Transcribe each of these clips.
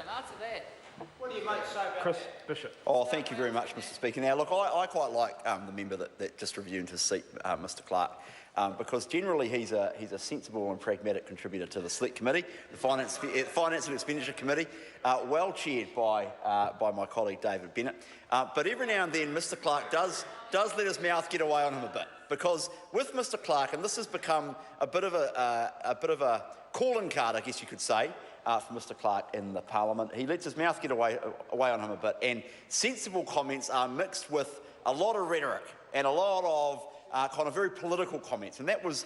Question, answer that. What do you make say about Chris that? Bishop. Oh, thank you very much, Mr Speaker. Now, look, I quite like the member that just reviewed his seat, Mr Clark, because generally he's a sensible and pragmatic contributor to the Select Committee, the Finance and Expenditure Committee, well chaired by my colleague David Bennett. But every now and then, Mr Clark does let his mouth get away on him a bit, because with Mr Clark, and this has become a bit of a calling card, I guess you could say, for Mr Clark in the Parliament. He lets his mouth get away on him a bit, and sensible comments are mixed with a lot of rhetoric and a lot of kind of very political comments, and that was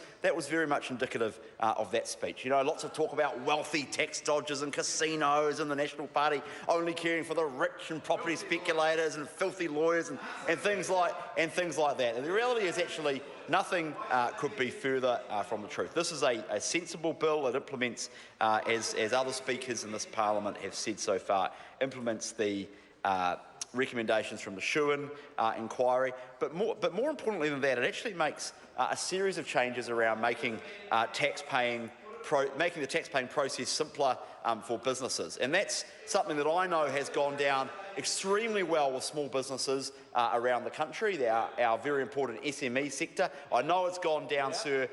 very much indicative of that speech. You know, lots of talk about wealthy tax dodgers and casinos and the National Party only caring for the rich and property speculators and filthy lawyers and things like that. And the reality is actually nothing could be further from the truth. This is a sensible bill that implements, as other speakers in this Parliament have said so far, implements the recommendations from the Schuin inquiry, but more importantly than that, it actually makes a series of changes around making the tax-paying process simpler for businesses, and that's something that I know has gone down extremely well with small businesses around the country, our very important SME sector. I know it's gone down, sir,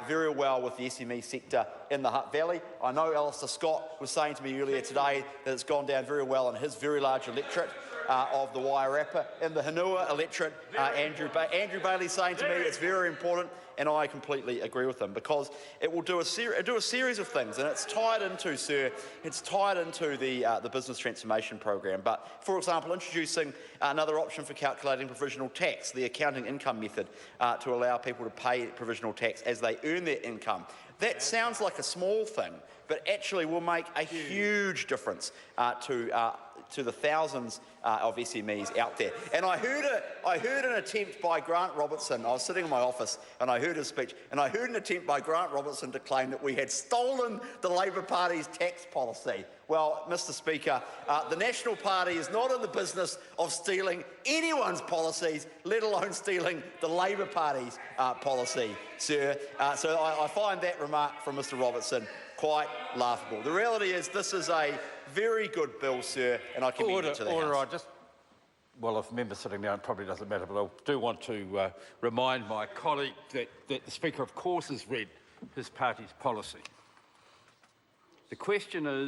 very well with the SME sector in the Hutt Valley. I know Alistair Scott was saying to me earlier today that it's gone down very well in his very large electorate of the Wairarapa. In the Hanua electorate, Andrew Bailey saying to me it's very important, and I completely agree with him, because it will do a series of things, and it's tied into, sir, the business transformation program. But, for example, introducing another option for calculating provisional tax, the accounting income method, to allow people to pay provisional tax as they earn their income. That sounds like a small thing, but actually will make a huge difference to the thousands of SMEs out there. And I heard an attempt by Grant Robertson. I was sitting in my office and I heard his speech, and I heard an attempt by Grant Robertson to claim that we had stolen the Labor Party's tax policy. Well, Mr Speaker, the National Party is not in the business of stealing anyone's policies, let alone stealing the Labor Party's policy, sir. So I find that remark from Mr Robertson quite laughable. The reality is this is a very good bill, sir, and I commend it to the House. Well, if the member sitting down, it probably doesn't matter, but I do want to remind my colleague that the Speaker, of course, has read his party's policy. The question is,